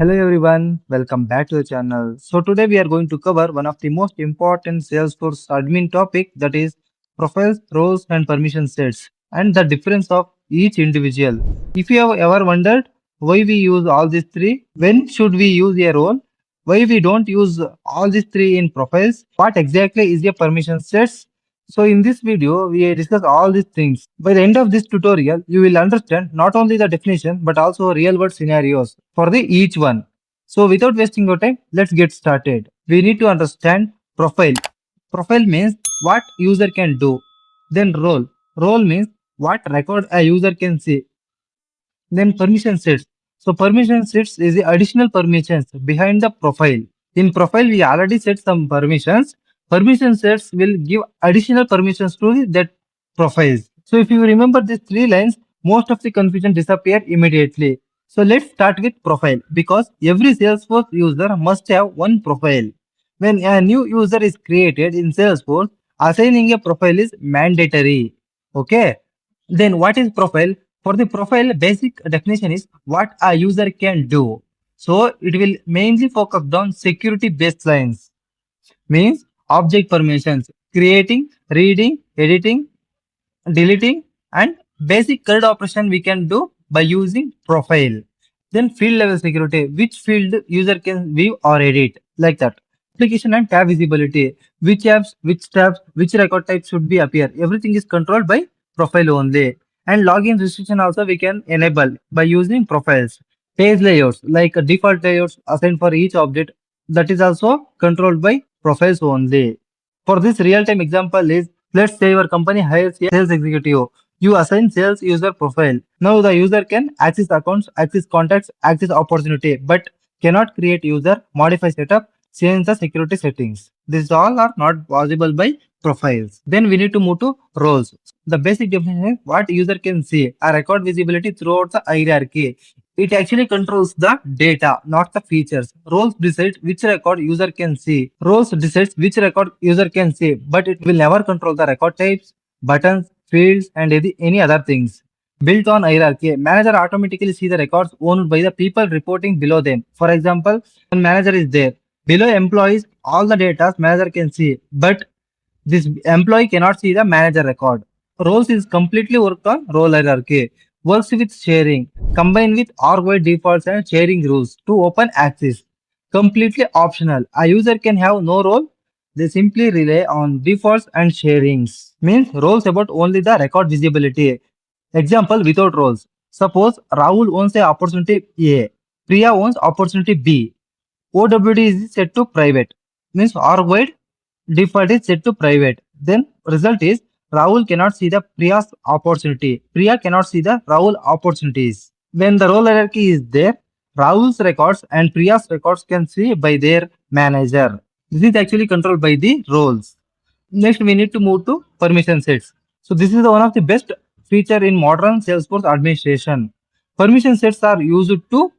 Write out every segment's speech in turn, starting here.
Hello everyone, welcome back to the channel. So today we are going to cover one of the most important Salesforce admin topic, that is profiles, roles and permission sets and the difference of each individual. If you have ever wondered why we use all these three, when should we use a role, why we don't use all these three in profiles, what exactly is a permission sets. So in this video, we discuss all these things. By the end of this tutorial, you will understand not only the definition but also real world scenarios for the each one. So without wasting your time, let's get started. We need to understand profile. Profile means what user can do. Then role. Role means what record a user can see. Then permission sets. So permission sets is the additional permissions behind the profile. In profile, we already set some permissions. Permission sets will give additional permissions to that profiles. So if you remember these three lines, most of the confusion disappear immediately. So let's start with profile, because every Salesforce user must have one profile. When a new user is created in Salesforce, assigning a profile is mandatory. Okay. Then what is profile? For the profile, basic definition is what a user can do. So it will mainly focus on security baselines, means object permissions, creating, reading, editing, deleting, and basic CRUD operation we can do by using profile. Then field level security, which field user can view or edit, like that. Application and tab visibility, which apps, which tabs, which record type should be appear. Everything is controlled by profile only. And login restriction also we can enable by using profiles. Page layouts, like default layouts assigned for each object, that is also controlled by profiles only. For this real-time example is, let's say your company hires a sales executive. You assign sales user profile. Now the user can access accounts, access contacts, access opportunity, but cannot create user, modify setup, change the security settings. These all are not possible by profiles. Then we need to move to roles. The basic definition is what user can see, a record visibility throughout the hierarchy. It actually controls the data, not the features. Roles decide which record user can see. Roles decides which record user can see, but it will never control the record types, buttons, fields, and any other things. Built on hierarchy, manager automatically see the records owned by the people reporting below them. For example, one manager is there. Below employees, all the data manager can see, but this employee cannot see the manager record. Roles is completely worked on role hierarchy. Works with sharing, combine with org-wide defaults and sharing rules to open access. Completely optional. A user can have no role. They simply rely on defaults and sharings. Means roles about only the record visibility. Example without roles. Suppose Rahul owns a opportunity A. Priya owns opportunity B. OWD is set to private. Means org-wide default is set to private. Then result is Rahul cannot see the Priya's opportunity. Priya cannot see the Rahul opportunities. When the role hierarchy is there, Rahul's records and Priya's records can see by their manager. This is actually controlled by the roles. Next, we need to move to permission sets. So this is one of the best feature in modern Salesforce administration. Permission sets are used to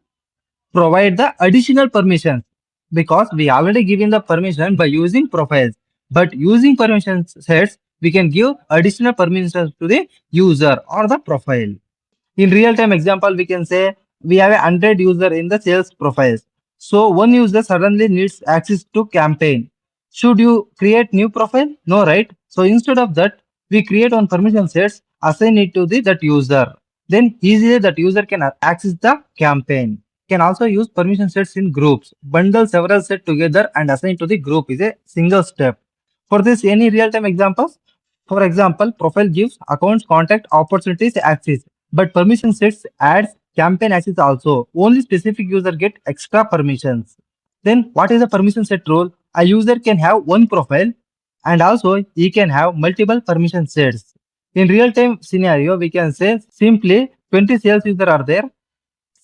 provide the additional permissions, because we already given the permission by using profiles, but using permission sets we can give additional permissions to the user or the profile. In real-time example, we can say we have 100 user in the sales profiles. So one user suddenly needs access to campaign. Should you create new profile? No, right? So instead of that, we create one permission sets, assign it to that user. Then easily that user can access the campaign. Can also use permission sets in groups. Bundle several sets together and assign to the group is a single step. For this, any real-time examples? For example, profile gives accounts, contact, opportunities, access, but permission sets adds campaign access also. Only specific user get extra permissions. Then what is a permission set role? A user can have one profile and also he can have multiple permission sets. In real-time scenario, we can say simply 20 sales users are there.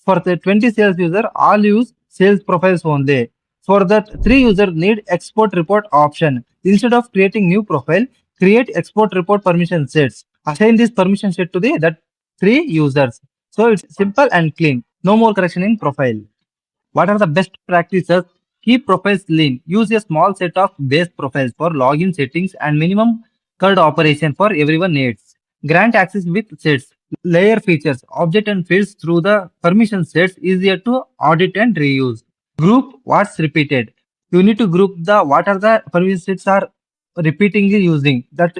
For the 20 sales user, all use sales profiles only. For that, 3 users need export report option. Instead of creating new profile, create export report permission sets. Assign this permission set to that 3 users. So it's simple and clean. No more correction in profile. What are the best practices? Keep profiles lean. Use a small set of base profiles for login settings and minimum CRUD operation for everyone needs. Grant access with sets. Layer features, object and fields through the permission sets easier to audit and reuse. Group what's repeated. You need to group the what are the permission sets are repeatingly using. That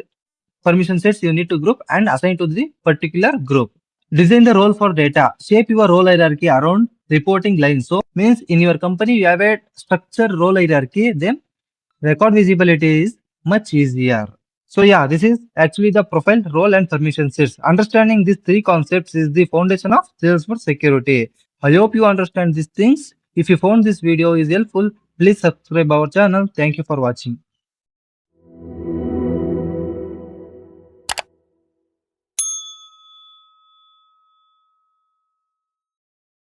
permission sets you need to group and assign to the particular group. Design the role for data. Shape your role hierarchy around reporting lines. So means in your company you have a structured role hierarchy, then record visibility is much easier. So yeah, this is actually the profile, role and permission sets. Understanding these three concepts is the foundation of Salesforce security. I hope you understand these things. If you found this video is helpful, please subscribe our channel. Thank you for watching.